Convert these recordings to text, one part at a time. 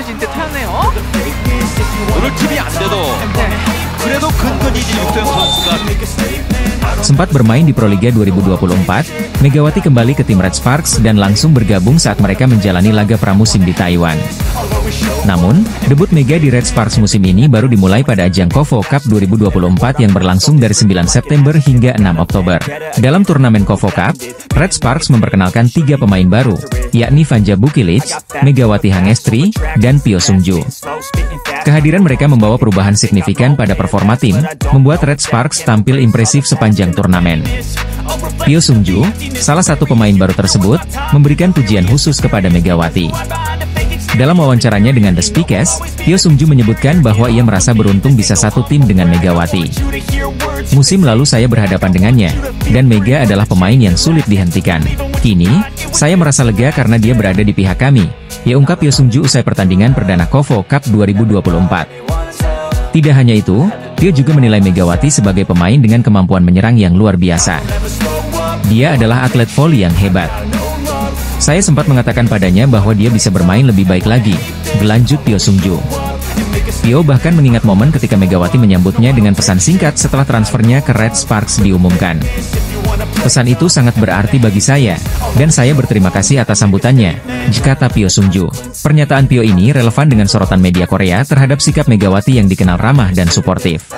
진짜 타네요. 오늘 팀이 안 돼도 그래도 근근히 유소영 선수가 Sempat bermain di Proliga 2024, Megawati kembali ke tim Red Sparks dan langsung bergabung saat mereka menjalani laga pramusim di Taiwan. Namun, debut Mega di Red Sparks musim ini baru dimulai pada ajang KOFO Cup 2024 yang berlangsung dari 9 September hingga 6 Oktober. Dalam turnamen KOFO Cup, Red Sparks memperkenalkan 3 pemain baru, yakni Vanja Bukilic, Megawati Hangestri, dan Pio Sungju. Kehadiran mereka membawa perubahan signifikan pada performa tim, membuat Red Sparks tampil impresif sepanjang turnamen. Pio Sungju, salah satu pemain baru tersebut, memberikan pujian khusus kepada Megawati. Dalam wawancaranya dengan The Speakers, Pio Sungju menyebutkan bahwa ia merasa beruntung bisa satu tim dengan Megawati. Musim lalu saya berhadapan dengannya, dan Mega adalah pemain yang sulit dihentikan. Kini, saya merasa lega karena dia berada di pihak kami, ya ungkap Pio Sungju usai pertandingan perdana KOFO Cup 2024. Tidak hanya itu, Pio juga menilai Megawati sebagai pemain dengan kemampuan menyerang yang luar biasa. Dia adalah atlet voli yang hebat. Saya sempat mengatakan padanya bahwa dia bisa bermain lebih baik lagi, berlanjut Pio Sungju. Pio bahkan mengingat momen ketika Megawati menyambutnya dengan pesan singkat setelah transfernya ke Red Sparks diumumkan. Pesan itu sangat berarti bagi saya, dan saya berterima kasih atas sambutannya, kata Pio Sungju. Pernyataan Pio ini relevan dengan sorotan media Korea terhadap sikap Megawati yang dikenal ramah dan suportif.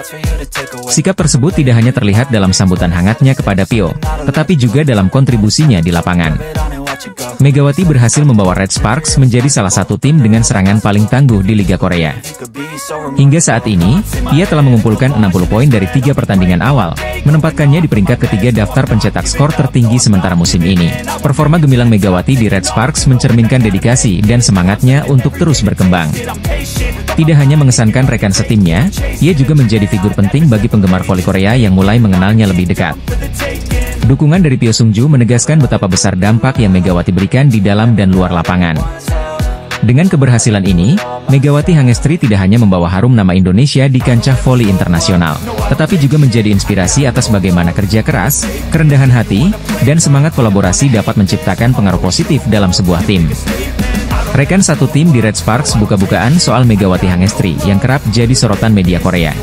Sikap tersebut tidak hanya terlihat dalam sambutan hangatnya kepada Pio, tetapi juga dalam kontribusinya di lapangan. Megawati berhasil membawa Red Sparks menjadi salah satu tim dengan serangan paling tangguh di Liga Korea. Hingga saat ini, ia telah mengumpulkan 60 poin dari 3 pertandingan awal, menempatkannya di peringkat ketiga daftar pencetak skor tertinggi sementara musim ini. Performa gemilang Megawati di Red Sparks mencerminkan dedikasi dan semangatnya untuk terus berkembang. Tidak hanya mengesankan rekan setimnya, ia juga menjadi figur penting bagi penggemar voli Korea yang mulai mengenalnya lebih dekat. Dukungan dari Pio Sungju menegaskan betapa besar dampak yang Megawati berikan di dalam dan luar lapangan. Dengan keberhasilan ini, Megawati Hangestri tidak hanya membawa harum nama Indonesia di kancah voli internasional, tetapi juga menjadi inspirasi atas bagaimana kerja keras, kerendahan hati, dan semangat kolaborasi dapat menciptakan pengaruh positif dalam sebuah tim. Rekan satu tim di Red Sparks buka-bukaan soal Megawati Hangestri yang kerap jadi sorotan media Korea.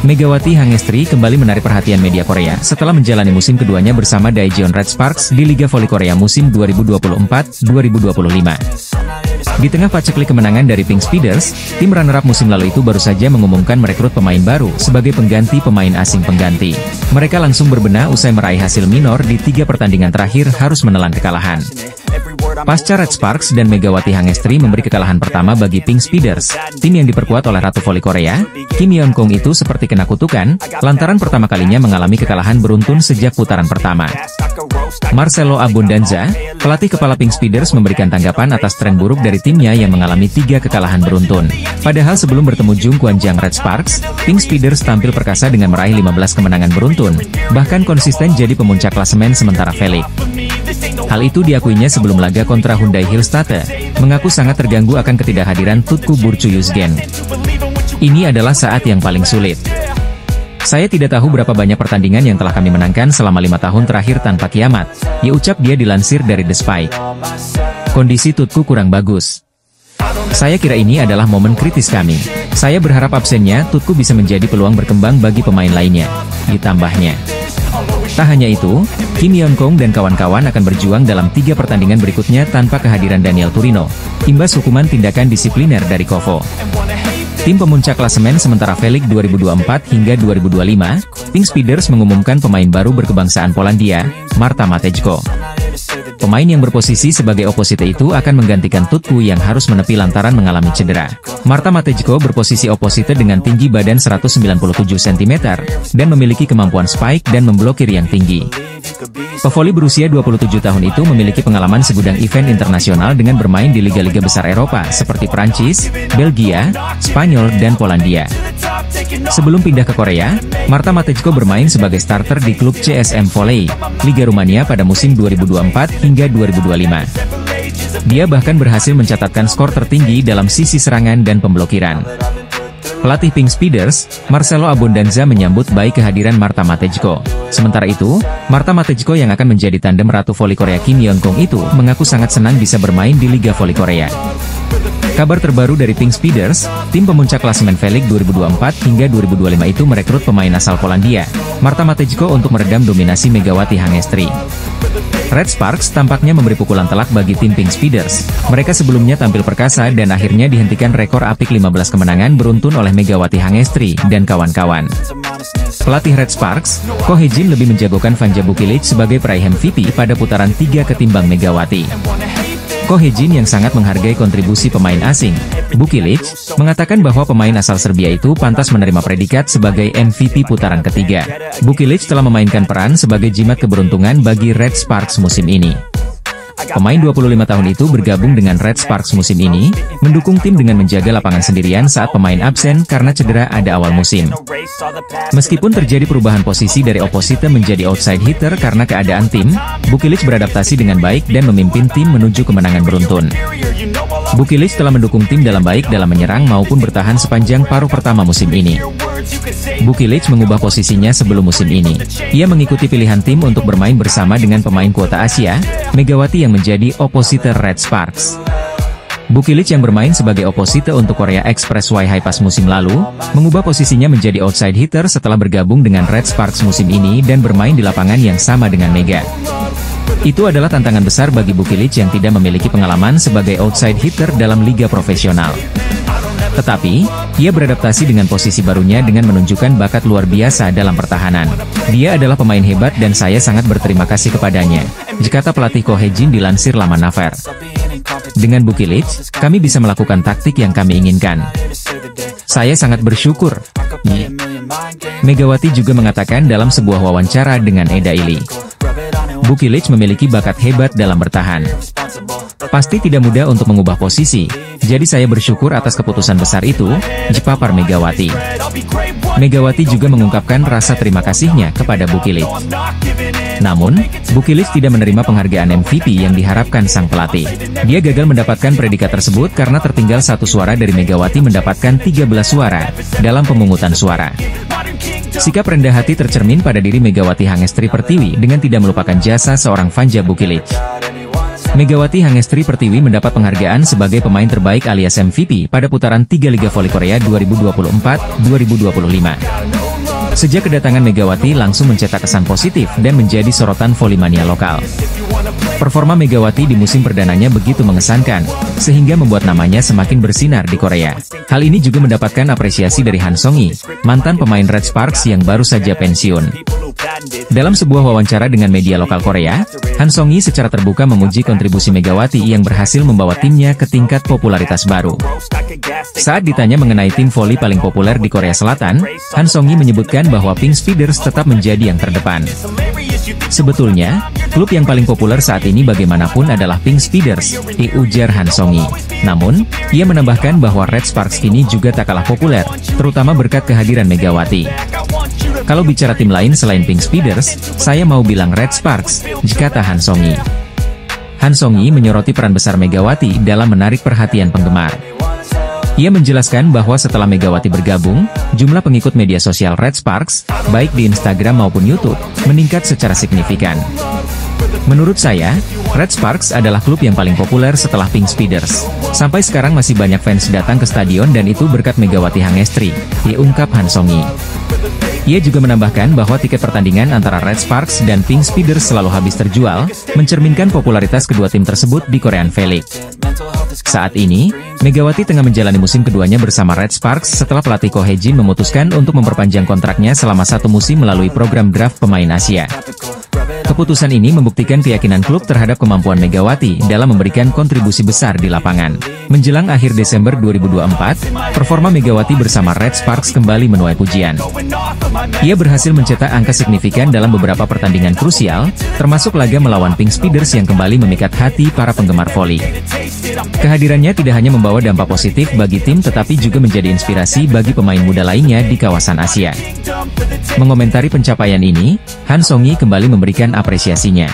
Megawati Hangestri kembali menarik perhatian media Korea setelah menjalani musim keduanya bersama Daejeon Red Sparks di Liga Voli Korea musim 2024-2025. Di tengah paceklik kemenangan dari Pink Speeders, tim runner-up musim lalu itu baru saja mengumumkan merekrut pemain baru sebagai pengganti pemain asing pengganti. Mereka langsung berbenah usai meraih hasil minor di 3 pertandingan terakhir harus menelan kekalahan. Pasca Red Sparks dan Megawati Hangestri memberi kekalahan pertama bagi Pink Speeders, tim yang diperkuat oleh Ratu Voli Korea, Kim Yeon Kong itu seperti kena kutukan, lantaran pertama kalinya mengalami kekalahan beruntun sejak putaran pertama. Marcelo Abundanza, pelatih kepala Pink Speeders memberikan tanggapan atas tren buruk dari timnya yang mengalami 3 kekalahan beruntun. Padahal sebelum bertemu Jung Kwan-jang Red Sparks, Pink Speeders tampil perkasa dengan meraih 15 kemenangan beruntun, bahkan konsisten jadi pemuncak klasemen sementara Felix. Hal itu diakuinya sebelum laga kontra Hyundai Hillstate, mengaku sangat terganggu akan ketidakhadiran Tutku Burcu-Yuzgen. Ini adalah saat yang paling sulit. Saya tidak tahu berapa banyak pertandingan yang telah kami menangkan selama 5 tahun terakhir tanpa kiamat, ya ucap dia dilansir dari The Spike. Kondisi Tutku kurang bagus. Saya kira ini adalah momen kritis kami. Saya berharap absennya Tutku bisa menjadi peluang berkembang bagi pemain lainnya, ditambahnya. Tak hanya itu, Kim Yeon Kong dan kawan-kawan akan berjuang dalam 3 pertandingan berikutnya tanpa kehadiran Daniel Turino, imbas hukuman tindakan disipliner dari KOFO. Tim pemuncak klasemen sementara Felix 2024 hingga 2025, Pink Speeders mengumumkan pemain baru berkebangsaan Polandia, Marta Matejko. Pemain yang berposisi sebagai oposite itu akan menggantikan Tutku yang harus menepi lantaran mengalami cedera. Marta Matejko berposisi oposite dengan tinggi badan 197 cm, dan memiliki kemampuan spike dan memblokir yang tinggi. Pevoli berusia 27 tahun itu memiliki pengalaman segudang event internasional dengan bermain di liga-liga besar Eropa seperti Prancis, Belgia, Spanyol, dan Polandia. Sebelum pindah ke Korea, Marta Matejko bermain sebagai starter di klub CSM Volley, Liga Rumania pada musim 2024 hingga 2025. Dia bahkan berhasil mencatatkan skor tertinggi dalam sisi serangan dan pemblokiran. Pelatih Pink Speeders, Marcelo Abondanza menyambut baik kehadiran Marta Matejko. Sementara itu, Marta Matejko yang akan menjadi tandem Ratu Voli Korea Kim Yeong-kong itu mengaku sangat senang bisa bermain di Liga Voli Korea. Kabar terbaru dari Pink Speeders, tim pemuncak klasemen V-League 2024 hingga 2025 itu merekrut pemain asal Polandia, Marta Matejko untuk meredam dominasi Megawati Hangestri. Red Sparks tampaknya memberi pukulan telak bagi tim Pink Speeders. Mereka sebelumnya tampil perkasa dan akhirnya dihentikan rekor apik 15 kemenangan beruntun oleh Megawati Hangestri dan kawan-kawan. Pelatih Red Sparks, Ko Hye-jin lebih menjagokan Vanja Bukilic sebagai peraih MVP pada putaran 3 ketimbang Megawati. Ko Hye-jin yang sangat menghargai kontribusi pemain asing, Bukilic, mengatakan bahwa pemain asal Serbia itu pantas menerima predikat sebagai MVP putaran ketiga. Bukilic telah memainkan peran sebagai jimat keberuntungan bagi Red Sparks musim ini. Pemain 25 tahun itu bergabung dengan Red Sparks musim ini, mendukung tim dengan menjaga lapangan sendirian saat pemain absen karena cedera ada awal musim. Meskipun terjadi perubahan posisi dari opposite menjadi outside hitter karena keadaan tim, Bukilic beradaptasi dengan baik dan memimpin tim menuju kemenangan beruntun. Bukilic telah mendukung tim dalam baik dalam menyerang maupun bertahan sepanjang paruh pertama musim ini. Bukilic mengubah posisinya sebelum musim ini. Ia mengikuti pilihan tim untuk bermain bersama dengan pemain kuota Asia, Megawati yang menjadi opposite Red Sparks. Bukilic yang bermain sebagai opposite untuk Korea Express Haepas musim lalu, mengubah posisinya menjadi outside hitter setelah bergabung dengan Red Sparks musim ini dan bermain di lapangan yang sama dengan Mega. Itu adalah tantangan besar bagi Bukilic yang tidak memiliki pengalaman sebagai outside hitter dalam liga profesional. Tetapi, ia beradaptasi dengan posisi barunya dengan menunjukkan bakat luar biasa dalam pertahanan. Dia adalah pemain hebat dan saya sangat berterima kasih kepadanya, kata pelatih Ko Hye-jin dilansir laman Naver. Dengan Bukilic, kami bisa melakukan taktik yang kami inginkan. Saya sangat bersyukur. Megawati juga mengatakan dalam sebuah wawancara dengan Eda Ili. Bukilic memiliki bakat hebat dalam bertahan. Pasti tidak mudah untuk mengubah posisi, jadi saya bersyukur atas keputusan besar itu, jepapar Megawati. Megawati juga mengungkapkan rasa terima kasihnya kepada Bukilic. Namun, Bukilic tidak menerima penghargaan MVP yang diharapkan sang pelatih. Dia gagal mendapatkan predikat tersebut karena tertinggal 1 suara dari Megawati mendapatkan 13 suara dalam pemungutan suara. Sikap rendah hati tercermin pada diri Megawati Hangestri Pertiwi dengan tidak melupakan jasa seorang Vanja Bukilic. Megawati Hangestri Pertiwi mendapat penghargaan sebagai pemain terbaik alias MVP pada putaran 3 Liga Voli Korea 2024-2025. Sejak kedatangan Megawati langsung mencetak kesan positif dan menjadi sorotan volimania lokal. Performa Megawati di musim perdananya begitu mengesankan, sehingga membuat namanya semakin bersinar di Korea. Hal ini juga mendapatkan apresiasi dari Han Song-yi, mantan pemain Red Sparks yang baru saja pensiun. Dalam sebuah wawancara dengan media lokal Korea, Han Song-yi secara terbuka memuji kontribusi Megawati yang berhasil membawa timnya ke tingkat popularitas baru. Saat ditanya mengenai tim voli paling populer di Korea Selatan, Han Song-yi menyebutkan bahwa Pink Speeders tetap menjadi yang terdepan. Sebetulnya, klub yang paling populer saat ini bagaimanapun adalah Pink Speeders, ujar Han Song-yi. Namun, ia menambahkan bahwa Red Sparks kini juga tak kalah populer, terutama berkat kehadiran Megawati. Kalau bicara tim lain selain Pink Speeders, saya mau bilang Red Sparks, kata Han Song-yi. Han Song-yi menyoroti peran besar Megawati dalam menarik perhatian penggemar. Ia menjelaskan bahwa setelah Megawati bergabung, jumlah pengikut media sosial Red Sparks, baik di Instagram maupun YouTube, meningkat secara signifikan. Menurut saya, Red Sparks adalah klub yang paling populer setelah Pink Speeders. Sampai sekarang masih banyak fans datang ke stadion dan itu berkat Megawati Hangestri, ungkap Han Song-yi. Ia juga menambahkan bahwa tiket pertandingan antara Red Sparks dan Pink Speeders selalu habis terjual, mencerminkan popularitas kedua tim tersebut di Korean V-League. Saat ini, Megawati tengah menjalani musim keduanya bersama Red Sparks setelah pelatih Ko Hye-jin memutuskan untuk memperpanjang kontraknya selama 1 musim melalui program draft pemain Asia. Keputusan ini membuktikan keyakinan klub terhadap kemampuan Megawati dalam memberikan kontribusi besar di lapangan. Menjelang akhir Desember 2024, performa Megawati bersama Red Sparks kembali menuai pujian. Ia berhasil mencetak angka signifikan dalam beberapa pertandingan krusial, termasuk laga melawan Pink Speeders yang kembali memikat hati para penggemar voli. Kehadirannya tidak hanya membawa dampak positif bagi tim tetapi juga menjadi inspirasi bagi pemain muda lainnya di kawasan Asia. Mengomentari pencapaian ini, Han Song-yi kembali memberikan apresiasinya.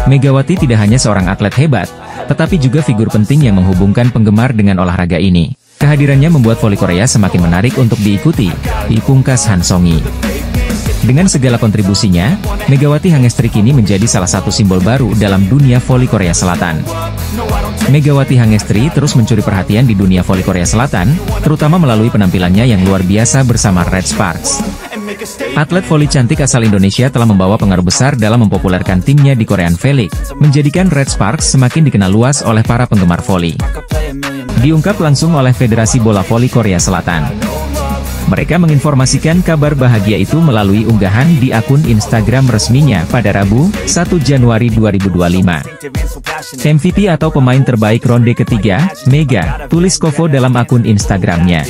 Megawati tidak hanya seorang atlet hebat, tetapi juga figur penting yang menghubungkan penggemar dengan olahraga ini. Kehadirannya membuat voli Korea semakin menarik untuk diikuti, dipungkas Han Song-yi. Dengan segala kontribusinya, Megawati Hangestri kini menjadi salah satu simbol baru dalam dunia voli Korea Selatan. Megawati Hangestri terus mencuri perhatian di dunia voli Korea Selatan, terutama melalui penampilannya yang luar biasa bersama Red Sparks. Atlet voli cantik asal Indonesia telah membawa pengaruh besar dalam mempopulerkan timnya di Korean V-League, menjadikan Red Sparks semakin dikenal luas oleh para penggemar voli. Diungkap langsung oleh Federasi Bola Voli Korea Selatan. Mereka menginformasikan kabar bahagia itu melalui unggahan di akun Instagram resminya pada Rabu, 1 Januari 2025. MVP atau pemain terbaik ronde ketiga, Mega, tulis Kovo dalam akun Instagramnya.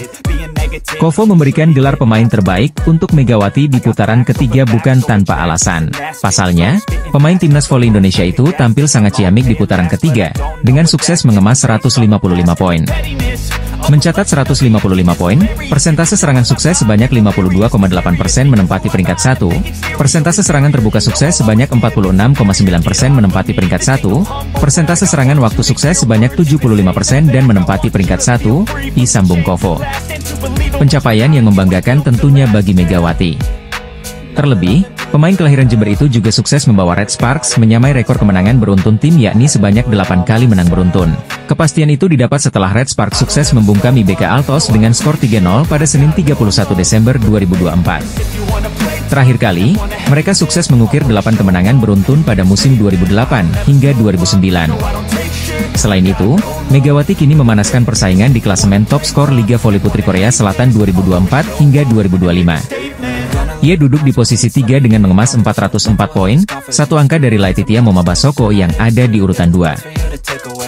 Kovo memberikan gelar pemain terbaik untuk Megawati di putaran ketiga bukan tanpa alasan. Pasalnya, pemain timnas voli Indonesia itu tampil sangat ciamik di putaran ketiga, dengan sukses mengemas 155 poin. Mencatat 155 poin, persentase serangan sukses sebanyak 52,8% menempati peringkat 1, persentase serangan terbuka sukses sebanyak 46,9% menempati peringkat 1, persentase serangan waktu sukses sebanyak 75% dan menempati peringkat 1, disambung Kovo. Pencapaian yang membanggakan tentunya bagi Megawati. Terlebih, pemain kelahiran Jember itu juga sukses membawa Red Sparks menyamai rekor kemenangan beruntun tim yakni sebanyak 8 kali menang beruntun. Kepastian itu didapat setelah Red Sparks sukses membungkam IBK Altos dengan skor 3-0 pada Senin 31 Desember 2024. Terakhir kali, mereka sukses mengukir 8 kemenangan beruntun pada musim 2008 hingga 2009. Selain itu, Megawati kini memanaskan persaingan di klasemen top skor Liga Voli Putri Korea Selatan 2024 hingga 2025. Ia duduk di posisi 3 dengan mengemas 404 poin, satu angka dari Laetitia Momabasoko yang ada di urutan 2.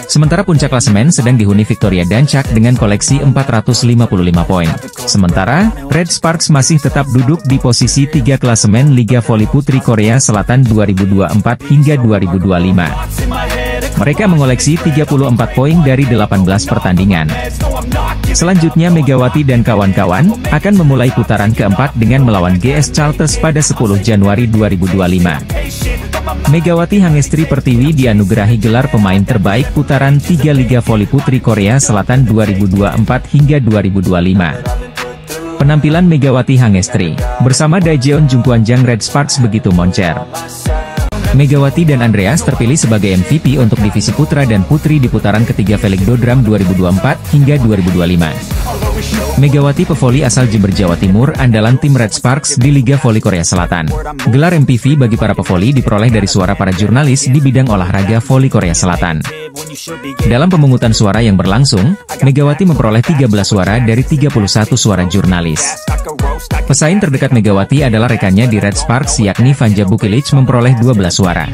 Sementara puncak klasemen sedang dihuni Victoria Dancak dengan koleksi 455 poin. Sementara, Red Sparks masih tetap duduk di posisi 3 klasemen Liga Voli Putri Korea Selatan 2024 hingga 2025. Mereka mengoleksi 34 poin dari 18 pertandingan. Selanjutnya Megawati dan kawan-kawan akan memulai putaran keempat dengan melawan GS Chalters pada 10 Januari 2025. Megawati Hangestri Pertiwi dianugerahi gelar pemain terbaik putaran 3 Liga Voli Putri Korea Selatan 2024 hingga 2025. Penampilan Megawati Hangestri bersama Daejeon Jungkwanjang Red Sparks begitu moncer. Megawati dan Andreas terpilih sebagai MVP untuk divisi putra dan putri di putaran ketiga V-League Dodram 2024 hingga 2025. Megawati pevoli asal Jember Jawa Timur andalan tim Red Sparks di Liga Voli Korea Selatan. Gelar MVP bagi para pevoli diperoleh dari suara para jurnalis di bidang olahraga voli Korea Selatan. Dalam pemungutan suara yang berlangsung, Megawati memperoleh 13 suara dari 31 suara jurnalis. Pesaing terdekat Megawati adalah rekannya di Red Sparks yakni Vanja Bukilic memperoleh 12 suara.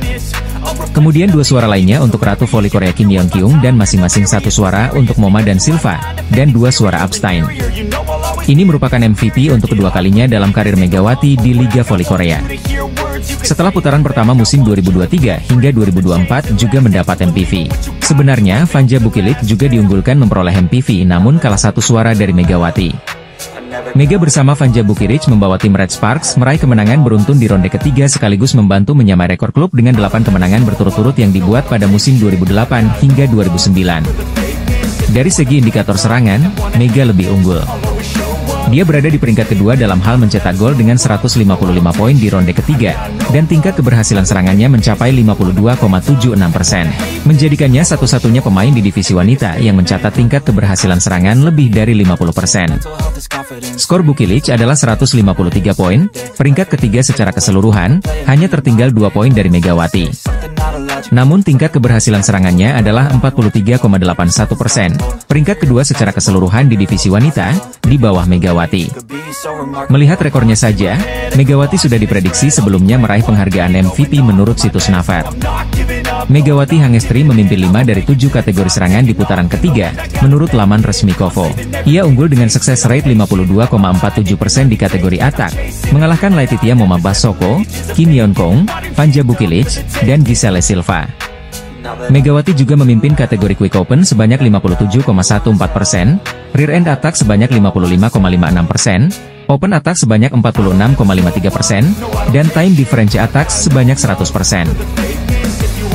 Kemudian 2 suara lainnya untuk Ratu Voli Korea Kim Yeon Kyung dan masing-masing 1 suara untuk Moma dan Silva, dan 2 suara abstain. Ini merupakan MVP untuk kedua kalinya dalam karir Megawati di Liga Voli Korea. Setelah putaran pertama musim 2023 hingga 2024 juga mendapat MVP. Sebenarnya Vanja Bukilic juga diunggulkan memperoleh MVP namun kalah 1 suara dari Megawati. Mega bersama Vanja Bukilic membawa tim Red Sparks meraih kemenangan beruntun di ronde ketiga sekaligus membantu menyamai rekor klub dengan 8 kemenangan berturut-turut yang dibuat pada musim 2008 hingga 2009. Dari segi indikator serangan, Mega lebih unggul. Dia berada di peringkat kedua dalam hal mencetak gol dengan 155 poin di ronde ketiga, dan tingkat keberhasilan serangannya mencapai 52,76%. Menjadikannya satu-satunya pemain di divisi wanita yang mencatat tingkat keberhasilan serangan lebih dari 50%. Skor Bukilic adalah 153 poin, peringkat ketiga secara keseluruhan, hanya tertinggal 2 poin dari Megawati. Namun tingkat keberhasilan serangannya adalah 43,81%, peringkat kedua secara keseluruhan di divisi wanita, di bawah Megawati. Melihat rekornya saja, Megawati sudah diprediksi sebelumnya meraih penghargaan MVP menurut situs Naver. Megawati Hangestri memimpin 5 dari 7 kategori serangan di putaran ketiga, menurut laman resmi Kovo. Ia unggul dengan success rate 52,47% di kategori atak, mengalahkan Laetitia Momabasoko, Kim Yeon Kyung, Vanja Bukilic, dan Giselle Silva. Megawati juga memimpin kategori Quick Open sebanyak 57,14%, Rear End Attack sebanyak 55,56%, Open Attack sebanyak 46,53%, dan Time Difference Attack sebanyak 100%.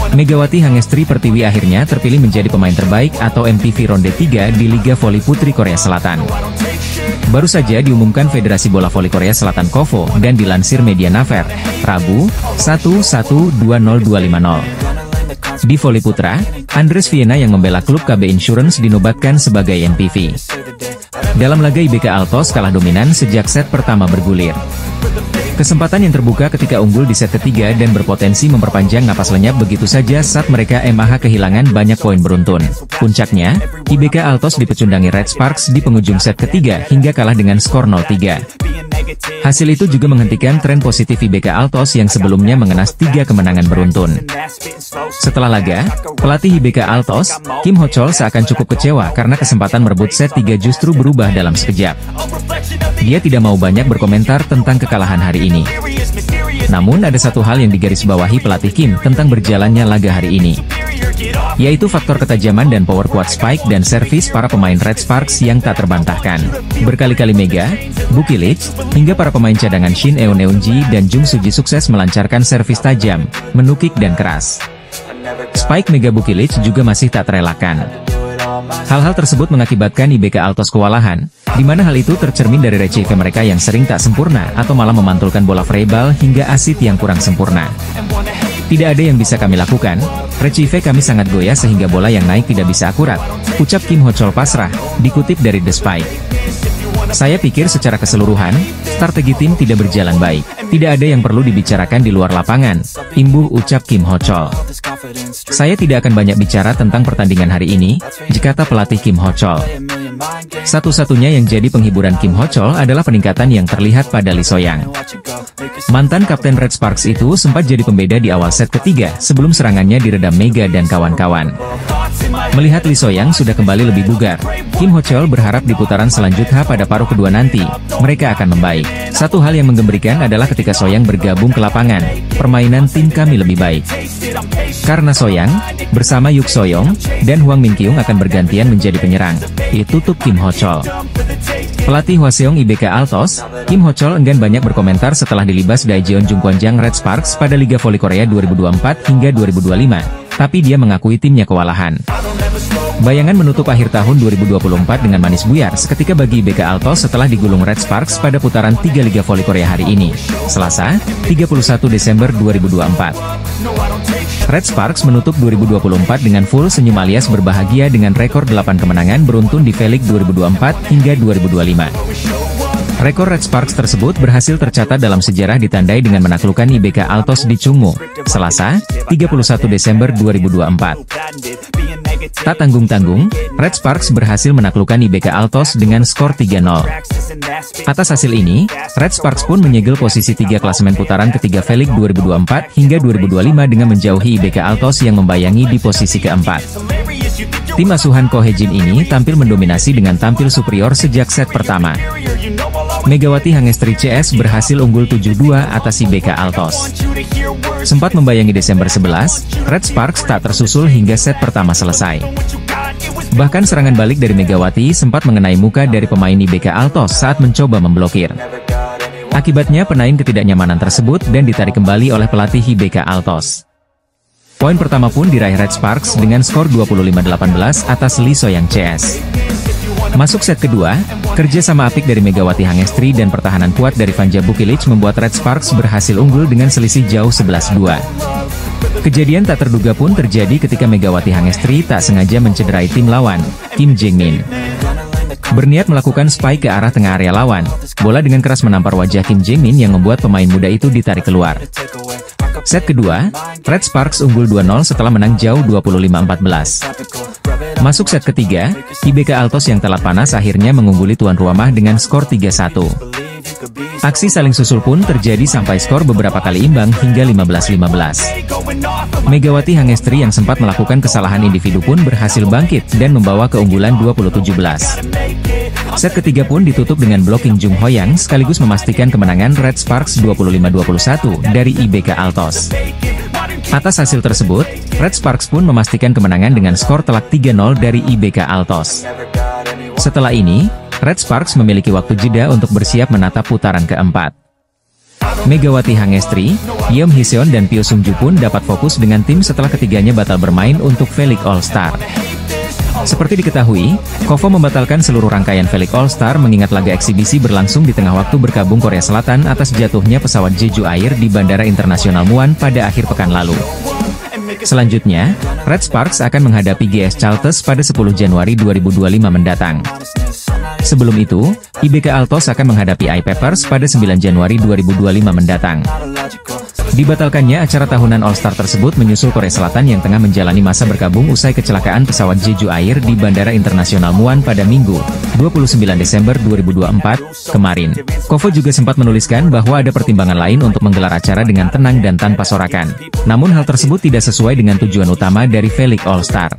Megawati Hangestri Pertiwi akhirnya terpilih menjadi pemain terbaik atau MPV Ronde 3 di Liga Voli Putri Korea Selatan. Baru saja diumumkan Federasi Bola Voli Korea Selatan KOVO dan dilansir media Naver, Rabu, 1-1-20250. Di voli putra, Andres Viena yang membela klub KB Insurance dinobatkan sebagai MPV. Dalam laga IBK Altos kalah dominan sejak set pertama bergulir. Kesempatan yang terbuka ketika unggul di set ketiga dan berpotensi memperpanjang napas lenyap begitu saja saat mereka MAH kehilangan banyak poin beruntun. Puncaknya, IBK Altos dipecundangi Red Sparks di penghujung set ketiga hingga kalah dengan skor 0-3. Hasil itu juga menghentikan tren positif IBK Altos yang sebelumnya mengenas 3 kemenangan beruntun. Setelah laga, pelatih IBK Altos, Kim Ho-chol seakan cukup kecewa karena kesempatan merebut set 3 justru berubah dalam sekejap. Dia tidak mau banyak berkomentar tentang kekalahan hari ini. Namun ada satu hal yang digarisbawahi pelatih Kim tentang berjalannya laga hari ini, yaitu faktor ketajaman dan power kuat spike dan servis para pemain Red Sparks yang tak terbantahkan. Berkali-kali Mega, Bukilic, hingga para pemain cadangan Shin Eun-ji dan Jung Suji sukses melancarkan servis tajam, menukik dan keras. Spike Mega Bukilic juga masih tak terelakkan. Hal-hal tersebut mengakibatkan IBK Altos kewalahan, di mana hal itu tercermin dari recife mereka yang sering tak sempurna atau malah memantulkan bola freeball hingga asit yang kurang sempurna. Tidak ada yang bisa kami lakukan, recife kami sangat goyah sehingga bola yang naik tidak bisa akurat, ucap Kim Ho-chol pasrah, dikutip dari The Spike. Saya pikir secara keseluruhan, strategi tim tidak berjalan baik. Tidak ada yang perlu dibicarakan di luar lapangan, imbuh ucap Kim Ho-chol. Saya tidak akan banyak bicara tentang pertandingan hari ini, kata pelatih Kim Ho-chol. Satu-satunya yang jadi penghiburan Kim Ho-chol adalah peningkatan yang terlihat pada Lee So-young. Mantan kapten Red Sparks itu sempat jadi pembeda di awal set ketiga sebelum serangannya diredam Mega dan kawan-kawan. Melihat Lee So-young sudah kembali lebih bugar, Kim Ho-chol berharap di putaran selanjutnya pada paruh kedua nanti, mereka akan membaik. Satu hal yang menggembirakan adalah ketika So-young bergabung ke lapangan, permainan tim kami lebih baik. Karena So-young, bersama Yuk So-young, dan Hwang Min-kyung akan bergantian menjadi penyerang, ditutup Kim Ho-chol. Pelatih Hwaseong IBK Altos, Kim Ho-chol enggan banyak berkomentar setelah dilibas Daejeon Jungkwanjang Red Sparks pada Liga Voli Korea 2024 hingga 2025, tapi dia mengakui timnya kewalahan. Bayangan menutup akhir tahun 2024 dengan manis buyar seketika bagi IBK Altos setelah digulung Red Sparks pada putaran 3 Liga Voli Korea hari ini, Selasa, 31 Desember 2024. Red Sparks menutup 2024 dengan full senyum alias berbahagia dengan rekor 8 kemenangan beruntun di V-League 2024 hingga 2025. Rekor Red Sparks tersebut berhasil tercatat dalam sejarah ditandai dengan menaklukkan IBK Altos di Chungmu, Selasa, 31 Desember 2024. Tak tanggung-tanggung, Red Sparks berhasil menaklukkan IBK Altos dengan skor 3-0. Atas hasil ini, Red Sparks pun menyegel posisi 3 klasemen putaran ketiga V-League 2024 hingga 2025 dengan menjauhi IBK Altos yang membayangi di posisi keempat. Tim asuhan Ko Hye-jin ini tampil mendominasi dengan tampil superior sejak set pertama. Megawati Hangestri CS berhasil unggul 7-2 atas IBK Altos. Sempat membayangi Desember 11, Red Sparks tak tersusul hingga set pertama selesai. Bahkan serangan balik dari Megawati sempat mengenai muka dari pemain IBK Altos saat mencoba memblokir. Akibatnya penaing ketidaknyamanan tersebut dan ditarik kembali oleh pelatih IBK Altos. Poin pertama pun diraih Red Sparks dengan skor 25-18 atas Lee So-young CS. Masuk set kedua, kerja sama apik dari Megawati Hangestri dan pertahanan kuat dari Vanja Bukilic membuat Red Sparks berhasil unggul dengan selisih jauh 11-2. Kejadian tak terduga pun terjadi ketika Megawati Hangestri tak sengaja mencederai tim lawan, Kim Jae-min. Berniat melakukan spike ke arah tengah area lawan, bola dengan keras menampar wajah Kim Jae-min yang membuat pemain muda itu ditarik keluar. Set kedua, Red Sparks unggul 2-0 setelah menang jauh 25-14. Masuk set ketiga, IBK Altos yang telat panas akhirnya mengungguli tuan rumah dengan skor 3-1. Aksi saling susul pun terjadi sampai skor beberapa kali imbang hingga 15-15. Megawati Hangestri yang sempat melakukan kesalahan individu pun berhasil bangkit dan membawa keunggulan 20-17. Set ketiga pun ditutup dengan blocking Jung Ho-yang sekaligus memastikan kemenangan Red Sparks 25-21 dari IBK Altos. Atas hasil tersebut, Red Sparks pun memastikan kemenangan dengan skor telak 3-0 dari IBK Altos. Setelah ini, Red Sparks memiliki waktu jeda untuk bersiap menatap putaran keempat. Megawati Hangestri, Yeom Hiseon dan Pyo Sung Ju pun dapat fokus dengan tim setelah ketiganya batal bermain untuk V-League All-Star. Seperti diketahui, KOFO membatalkan seluruh rangkaian V-League All-Star mengingat laga eksibisi berlangsung di tengah waktu berkabung Korea Selatan atas jatuhnya pesawat Jeju Air di Bandara Internasional Muan pada akhir pekan lalu. Selanjutnya, Red Sparks akan menghadapi GS Chalters pada 10 Januari 2025 mendatang. Sebelum itu, IBK Altos akan menghadapi I-Peppers pada 9 Januari 2025 mendatang. Dibatalkannya acara tahunan All-Star tersebut menyusul Korea Selatan yang tengah menjalani masa berkabung usai kecelakaan pesawat Jeju Air di Bandara Internasional Muan pada Minggu, 29 Desember 2024, kemarin. KOFO juga sempat menuliskan bahwa ada pertimbangan lain untuk menggelar acara dengan tenang dan tanpa sorakan. Namun hal tersebut tidak sesuai dengan tujuan utama dari V-League All-Star.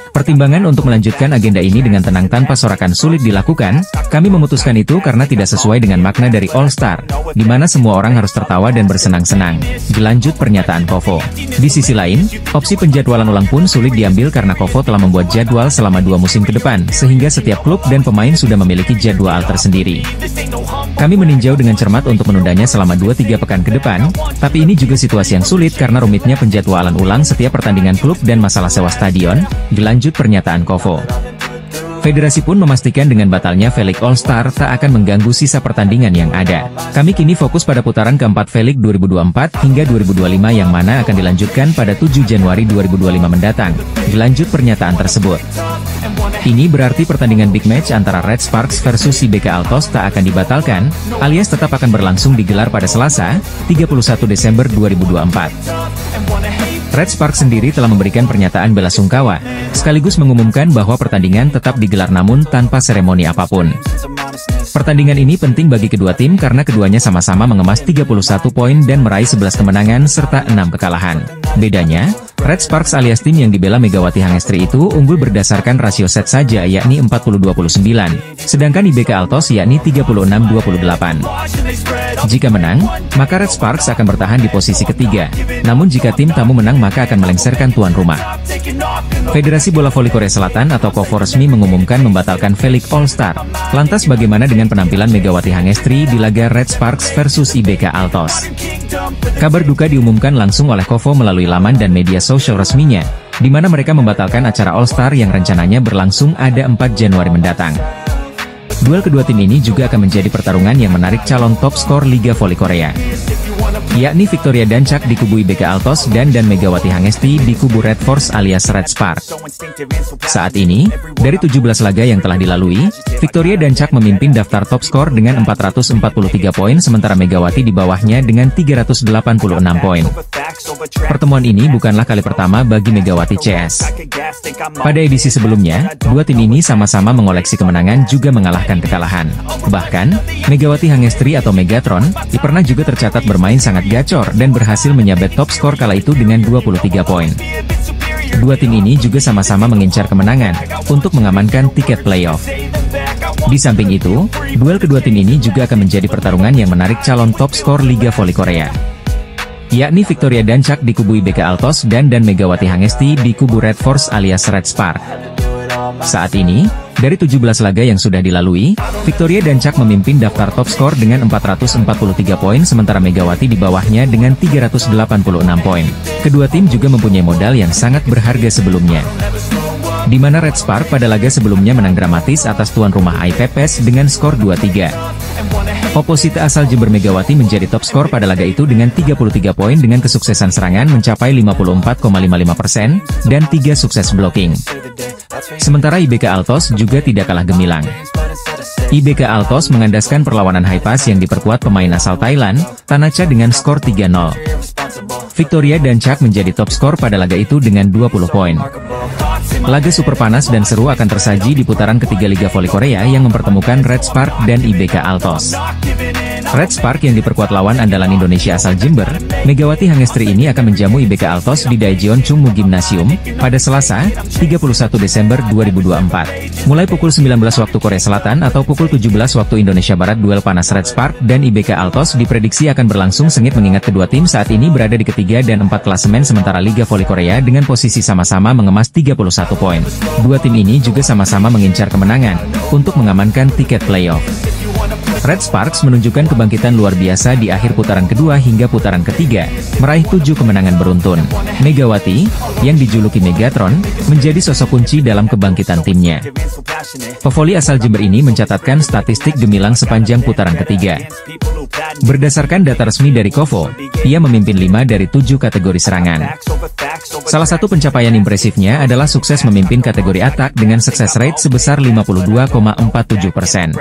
Pertimbangan untuk melanjutkan agenda ini dengan tenang tanpa sorakan sulit dilakukan, kami memutuskan itu karena tidak sesuai dengan makna dari All-Star, di mana semua orang harus tertawa dan bersenang-senang. Dilanjut pernyataan KOFO. Di sisi lain, opsi penjadwalan ulang pun sulit diambil karena KOFO telah membuat jadwal selama 2 musim ke depan, sehingga setiap klub dan pemain sudah memiliki jadwal tersendiri. Kami meninjau dengan cermat untuk menundanya selama 2-3 pekan ke depan, tapi ini juga situasi yang sulit karena rumitnya penjadwalan ulang setiap pertandingan klub dan masalah sewa stadion, dilanjut pernyataan KOFO. Federasi pun memastikan dengan batalnya V-League All-Star tak akan mengganggu sisa pertandingan yang ada. Kami kini fokus pada putaran keempat V-League 2024 hingga 2025 yang mana akan dilanjutkan pada 7 Januari 2025 mendatang. Dilanjut pernyataan tersebut. Ini berarti pertandingan big match antara Red Sparks versus IBK Altos tak akan dibatalkan, alias tetap akan berlangsung digelar pada Selasa, 31 Desember 2024. Red Sparks sendiri telah memberikan pernyataan bela sungkawa, sekaligus mengumumkan bahwa pertandingan tetap digelar namun tanpa seremoni apapun. Pertandingan ini penting bagi kedua tim karena keduanya sama-sama mengemas 31 poin dan meraih 11 kemenangan serta 6 kekalahan. Bedanya, Red Sparks alias tim yang dibela Megawati Hangestri itu unggul berdasarkan rasio set saja yakni 40-29, sedangkan IBK Altos yakni 36-28. Jika menang, maka Red Sparks akan bertahan di posisi ketiga, namun jika tim tamu menang maka akan melengsarkan tuan rumah. Federasi Bola Voli Korea Selatan atau KOFO resmi mengumumkan membatalkan V-League All-Star. Lantas bagaimana dengan penampilan Megawati Hangestri di laga Red Sparks versus IBK Altos? Kabar duka diumumkan langsung oleh KOFO melalui laman dan media sosial resminya, di mana mereka membatalkan acara All-Star yang rencananya berlangsung ada 4 Januari mendatang. Duel kedua tim ini juga akan menjadi pertarungan yang menarik calon top skor Liga Voli Korea, yakni Victoria Dancak di kubu IBK Altos dan Megawati Hangestri di kubu Red Force alias Red Spark. Saat ini, dari 17 laga yang telah dilalui, Victoria Dancak memimpin daftar top skor dengan 443 poin sementara Megawati di bawahnya dengan 386 poin. Pertemuan ini bukanlah kali pertama bagi Megawati CS. Pada edisi sebelumnya, dua tim ini sama-sama mengoleksi kemenangan juga mengalahkan kekalahan. Bahkan, Megawati Hangestri atau Megatron, pernah juga tercatat bermain sangat gacor dan berhasil menyabet top skor kala itu dengan 23 poin. Dua tim ini juga sama-sama mengincar kemenangan untuk mengamankan tiket playoff. Di samping itu, duel kedua tim ini juga akan menjadi pertarungan yang menarik calon top skor Liga Voli Korea, yakni Victoria Dancak di kubu IBK Altos dan Megawati Hangestri di kubu Red Force alias Red Spark. Saat ini, dari 17 laga yang sudah dilalui, Victoria Dancak memimpin daftar top skor dengan 443 poin sementara Megawati di bawahnya dengan 386 poin. Kedua tim juga mempunyai modal yang sangat berharga sebelumnya, di mana Red Spark pada laga sebelumnya menang dramatis atas tuan rumah I-Peppers dengan skor 2-3. Oposite asal Jember Megawati menjadi top skor pada laga itu dengan 33 poin dengan kesuksesan serangan mencapai 54,55% dan 3 sukses blocking. Sementara IBK Altos juga tidak kalah gemilang. IBK Altos mengandaskan perlawanan high pass yang diperkuat pemain asal Thailand, Tanacha dengan skor 3-0. Victoria Dancak menjadi top skor pada laga itu dengan 20 poin. Laga super panas dan seru akan tersaji di putaran ketiga Liga Voli Korea yang mempertemukan Red Spark dan IBK Altos. Red Spark yang diperkuat lawan andalan Indonesia asal Jember, Megawati Hangestri ini akan menjamu IBK Altos di Daejeon Chungmu Gymnasium pada Selasa, 31 Desember 2024. Mulai pukul 19 waktu Korea Selatan atau pukul 17 waktu Indonesia Barat, duel panas Red Spark dan IBK Altos diprediksi akan berlangsung sengit mengingat kedua tim saat ini berada di ketiga dan 4 klasemen sementara Liga Voli Korea dengan posisi sama-sama mengemas 31 poin. Dua tim ini juga sama-sama mengincar kemenangan untuk mengamankan tiket playoff. Red Sparks menunjukkan kebangkitan luar biasa di akhir putaran kedua hingga putaran ketiga, meraih 7 kemenangan beruntun. Megawati, yang dijuluki Megatron, menjadi sosok kunci dalam kebangkitan timnya. Pevoli asal Jember ini mencatatkan statistik gemilang sepanjang putaran ketiga. Berdasarkan data resmi dari Kovo, ia memimpin 5 dari 7 kategori serangan. Salah satu pencapaian impresifnya adalah sukses memimpin kategori atak dengan sukses rate sebesar 52,47%.